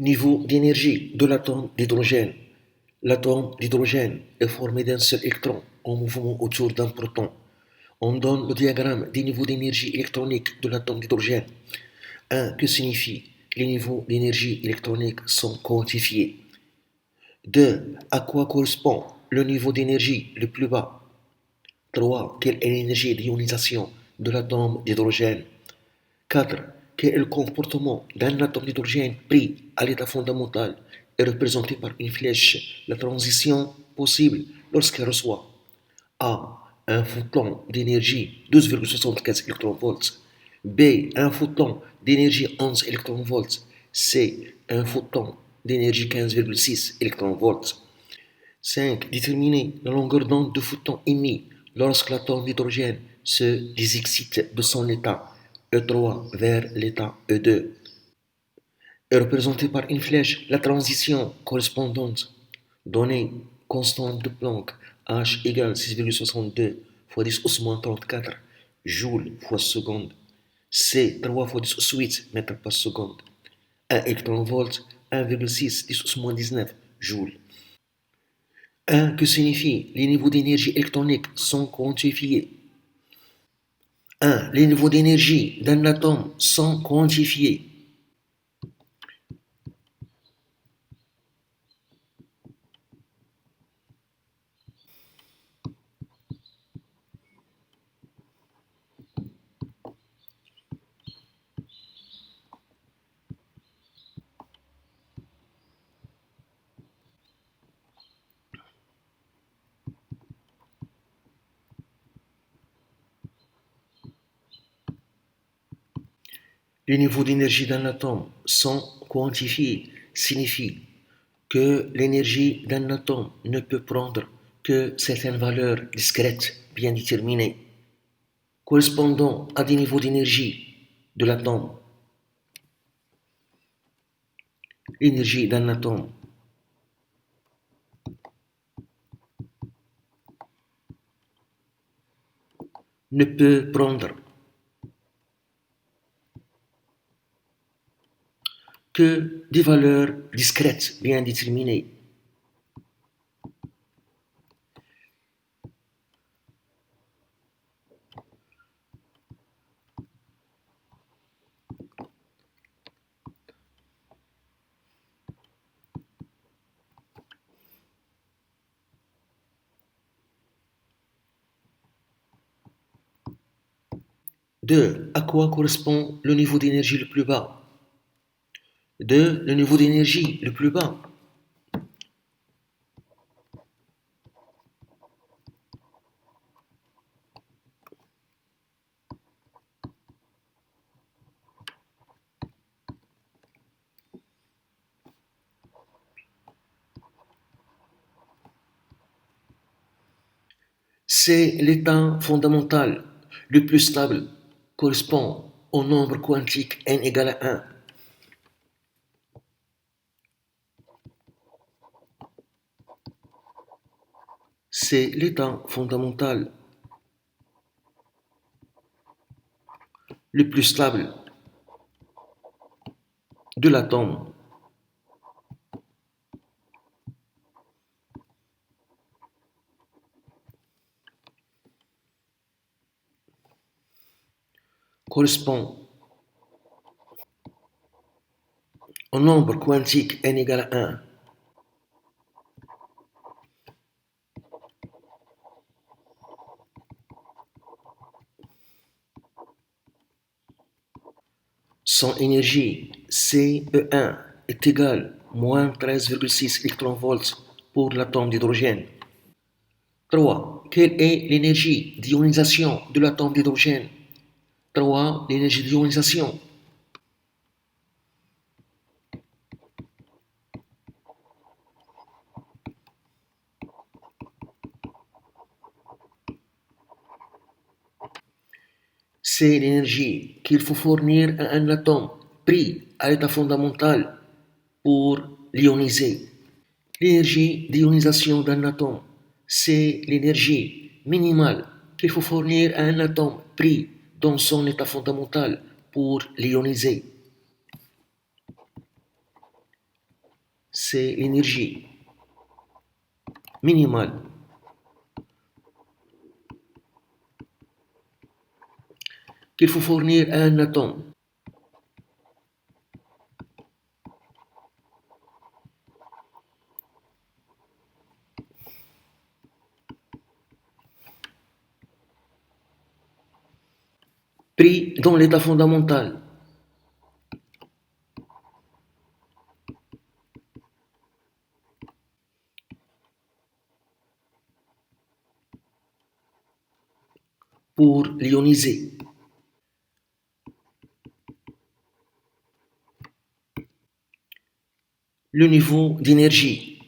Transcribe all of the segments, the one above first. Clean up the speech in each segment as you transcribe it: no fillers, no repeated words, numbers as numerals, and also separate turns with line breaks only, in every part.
Niveau d'énergie de l'atome d'hydrogène. L'atome d'hydrogène est formé d'un seul électron en mouvement autour d'un proton. On donne le diagramme des niveaux d'énergie électronique de l'atome d'hydrogène. 1. Que signifie les niveaux d'énergie électronique sont quantifiés. 2. À quoi correspond le niveau d'énergie le plus bas. 3. Quelle est l'énergie d'ionisation de l'atome d'hydrogène. 4. Quel est le comportement d'un atome d'hydrogène pris à l'état fondamental et représenté par une flèche. La transition possible lorsqu'elle reçoit A. Un photon d'énergie 12,75 eV. B. Un photon d'énergie 11 eV. C. Un photon d'énergie 15,6 eV. 5. Déterminer la longueur d'onde du photon émis lorsque l'atome d'hydrogène se désexcite de son état E3 vers l'état E2 est représentée par une flèche. La transition correspondante donnée constante de Planck H égale 6,62 fois 10 au 34 joules fois seconde. C 3 fois 10 au 8 mètres par seconde. 1 électron-volt 1,6 10 au 19 joules. 1. Que signifie les niveaux d'énergie électronique sont quantifiés. 1. Les niveaux d'énergie d'un atome sont quantifiés. Les niveaux d'énergie d'un atome sont quantifiés signifie que l'énergie d'un atome ne peut prendre que certaines valeurs discrètes bien déterminées, correspondant à des niveaux d'énergie de l'atome. L'énergie d'un atome ne peut prendre que des valeurs discrètes bien déterminées. Deux. À quoi correspond le niveau d'énergie le plus bas. 2. Le niveau d'énergie le plus bas c'est l'état fondamental le plus stable, correspond au nombre quantique n égale à 1. C'est l'état fondamental le plus stable de l'atome. Correspond au nombre quantique n égale à 1. Son énergie CE1 est égale à moins 13,6 électronvolts pour l'atome d'hydrogène. 3. Quelle est l'énergie d'ionisation de l'atome d'hydrogène. 3. L'énergie d'ionisation. C'est l'énergie qu'il faut fournir à un atome pris à l'état fondamental pour l'ioniser. L'énergie d'ionisation d'un atome, c'est l'énergie minimale qu'il faut fournir à un atome pris dans son état fondamental pour l'ioniser. c'est l'énergie minimale qu'il faut fournir à un atome pris dans l'état fondamental. Pour l'ioniser. Le niveau d'énergie.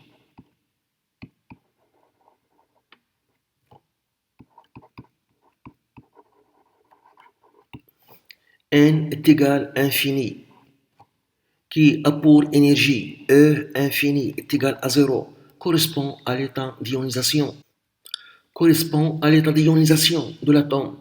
N est égal à infini, qui a pour énergie E infini est égal à 0, correspond à l'état d'ionisation. Correspond à l'état d'ionisation de l'atome.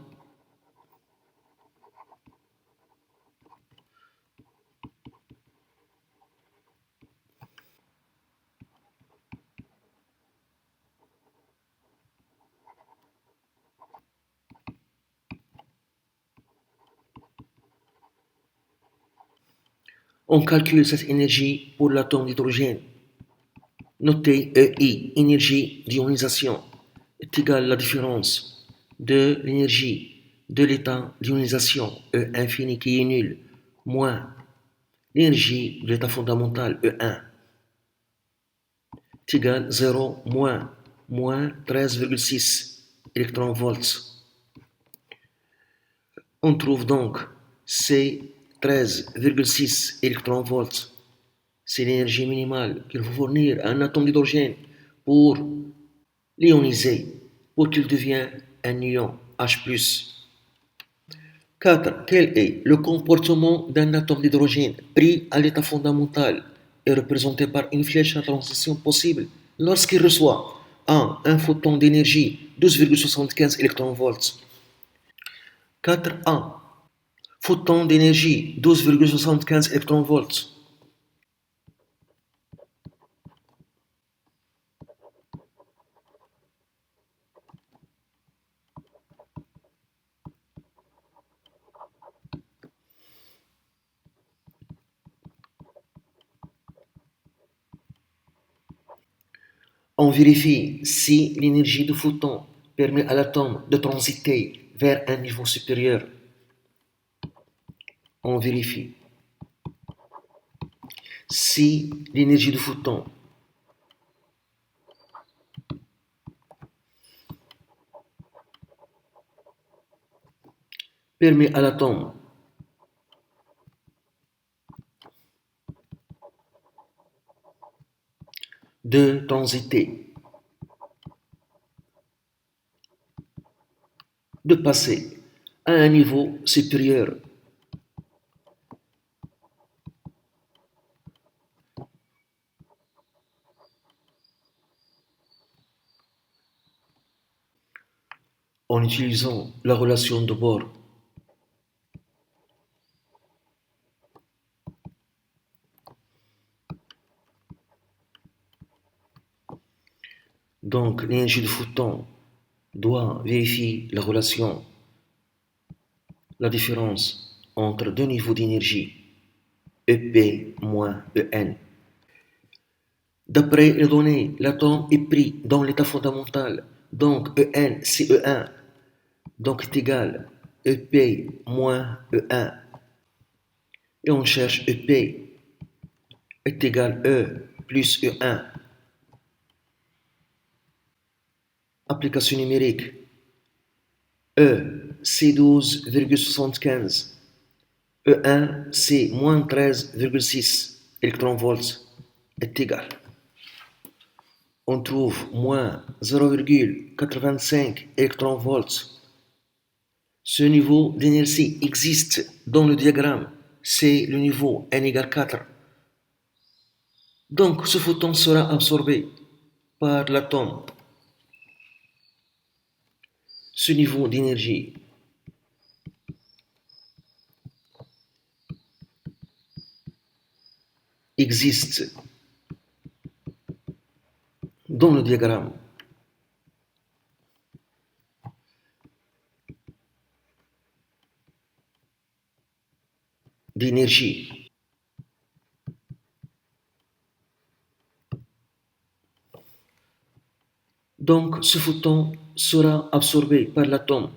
On calcule cette énergie pour l'atome d'hydrogène. Notez EI, énergie d'ionisation, est égale à la différence de l'énergie de l'état d'ionisation E infini qui est nul, moins l'énergie de l'état fondamental E1 est égale à 0 moins 13,6 électronvolts. On trouve donc ces 13,6 électronvolts. C'est l'énergie minimale qu'il faut fournir à un atome d'hydrogène pour l'ioniser, pour qu'il devienne un ion H+. 4. Quel est le comportement d'un atome d'hydrogène pris à l'état fondamental et représenté par une flèche à transition possible lorsqu'il reçoit 1. Un photon d'énergie 12,75 électronvolts. 4a. Photon d'énergie 12,75 électronvolts. On vérifie si l'énergie du photon permet à l'atome de transiter vers un niveau supérieur. On vérifie si l'énergie du photon permet à l'atome de transiter, de passer à un niveau supérieur. En utilisant la relation de Bohr. Donc l'énergie du photon doit vérifier la relation, la différence entre deux niveaux d'énergie, EP moins EN. D'après les données, l'atome est pris dans l'état fondamental, donc EN c'est E1, donc est égal EP moins E1. Et on cherche EP est égal E plus E1. Application numérique. E c'est 12,75. E1 c'est moins 13,6 électronvolts est égal. On trouve moins 0,85 électronvolts. Ce niveau d'énergie existe dans le diagramme. C'est le niveau n égale 4. Donc ce photon sera absorbé par l'atome. Ce niveau d'énergie existe dans le diagramme d'énergie. Donc, ce photon sera absorbé par l'atome.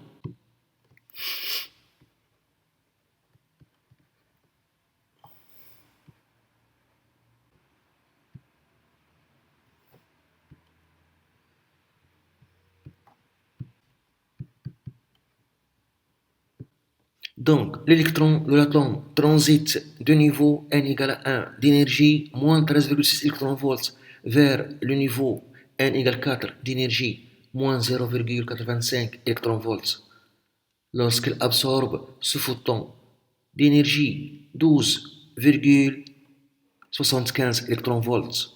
Donc, l'électron de l'atome transite de niveau n égale à 1 d'énergie moins 13,6 electronvolts vers le niveau n égale 4 d'énergie moins 0,85 electronvolts. Lorsqu'elle absorbe ce photon d'énergie 12,75 electronvolts.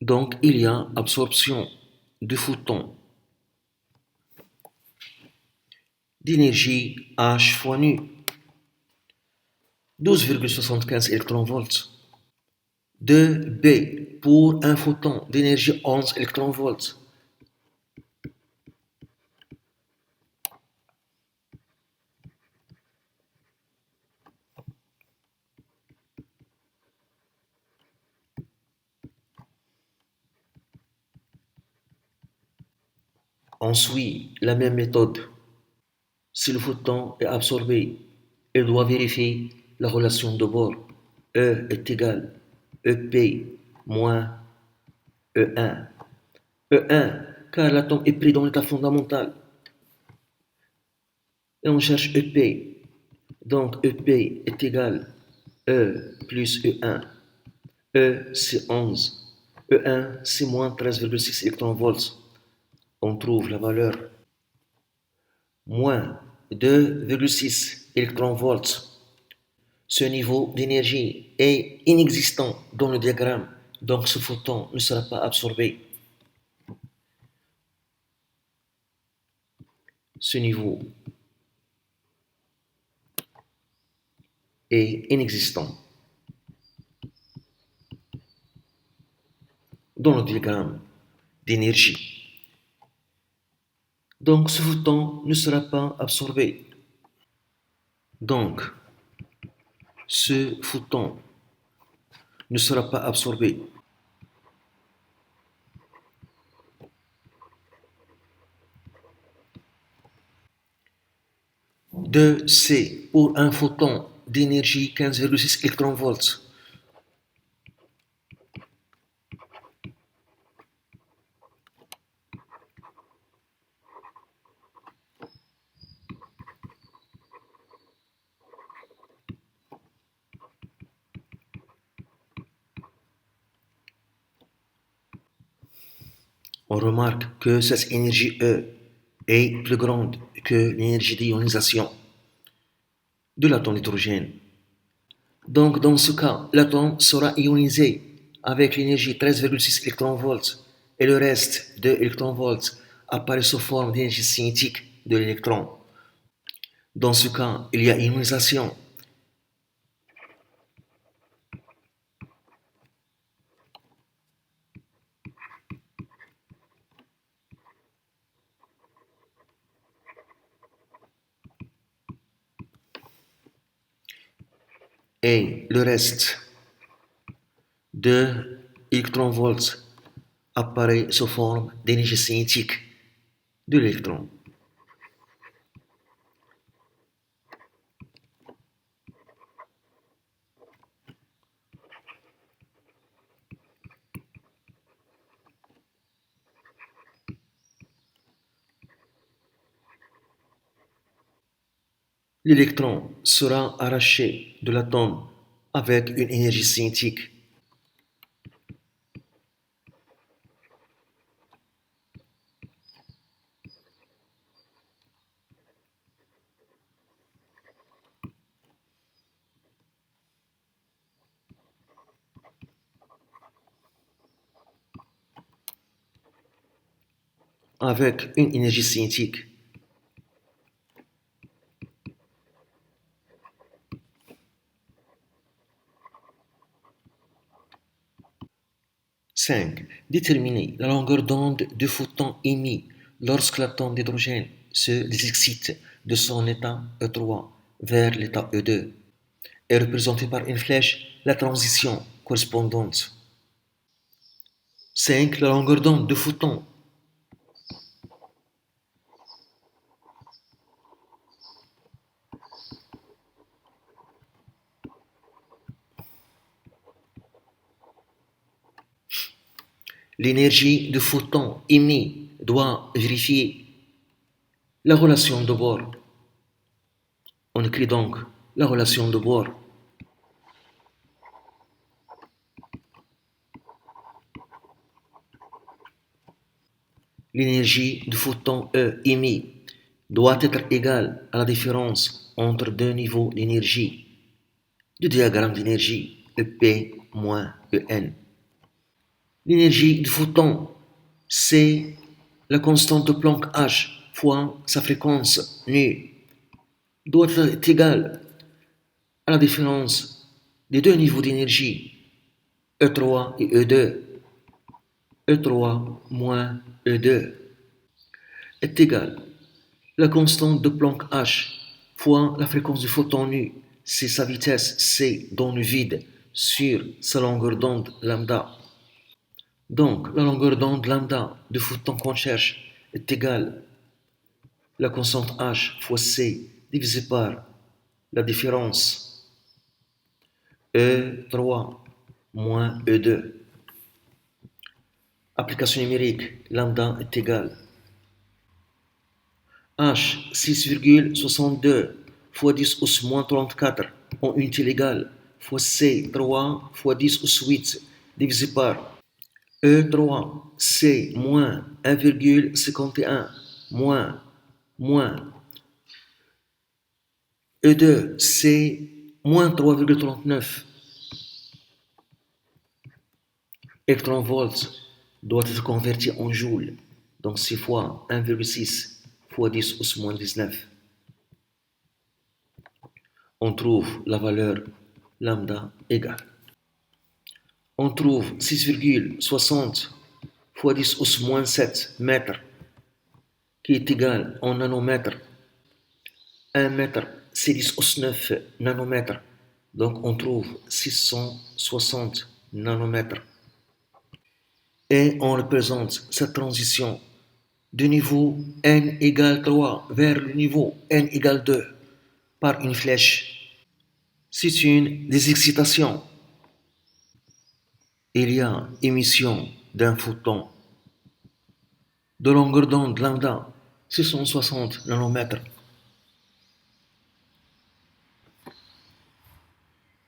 Donc, il y a absorption de photons d'énergie H fois nu, 12,75 electronvolts. De B pour un photon d'énergie 11 electronvolts. On suit la même méthode. Si le photon est absorbé, il doit vérifier la relation de bord. E est égal EP moins E1. E1, car l'atome est pris dans l'état fondamental. Et on cherche EP. Donc EP est égal E plus E1. E c'est 11. E1 c'est moins 13,6 electronvolts. On trouve la valeur moins 2,6 electronvolts. Ce niveau d'énergie est inexistant dans le diagramme, donc ce photon ne sera pas absorbé. Ce niveau est inexistant dans le diagramme d'énergie. Donc ce photon ne sera pas absorbé. Donc ce photon ne sera pas absorbé. De C pour un photon d'énergie 15,6 electronvolts. On remarque que cette énergie E est plus grande que l'énergie d'ionisation de l'atome d'hydrogène. Donc dans ce cas, l'atome sera ionisé avec l'énergie 13,6 electronvolts et le reste de electronvolts apparaît sous forme d'énergie cinétique de l'électron. Dans ce cas, il y a ionisation. Et le reste de electronvolts apparaît sous forme d'énergie cinétique de l'électron. L'électron sera arraché de l'atome avec une énergie cinétique. Avec une énergie cinétique. 5. Déterminer la longueur d'onde du photon émis lorsque l'atome d'hydrogène se désexcite de son état E3 vers l'état E2 est représentée par une flèche la transition correspondante. 5. La longueur d'onde du photon l'énergie du photon émis doit vérifier la relation de Bohr. On écrit donc la relation de Bohr. L'énergie du photon E émis doit être égale à la différence entre deux niveaux d'énergie du diagramme d'énergie EP moins EN. L'énergie du photon, c'est la constante de Planck H fois sa fréquence nu, doit être égale à la différence des deux niveaux d'énergie E3 et E2. E3 moins E2 est égal à la constante de Planck H fois la fréquence du photon nu, c'est sa vitesse c dans le vide sur sa longueur d'onde lambda. Donc, la longueur d'onde lambda du photon qu'on cherche est égale à la constante h fois c divisé par la différence E3 moins E2. Application numérique, lambda est égal H 6,62 fois 10 au moins 34 en unité légale fois C 3 fois 10 au 8 divisé par E3 C moins 1,51 moins E2 C moins 3,39 électronvolts doit être converti en joules, donc 6 fois 1,6 fois 10 au moins 19. On trouve la valeur lambda égale. On trouve 6,60 fois 10 au moins 7 mètres, qui est égal en nanomètres. 1 mètre, c'est 10 au 9 nanomètres. Donc on trouve 660 nanomètres. Et on représente cette transition du niveau n égale 3 vers le niveau n égale 2 par une flèche. C'est une désexcitation. Il y a émission d'un photon de longueur d'onde lambda 660 nanomètres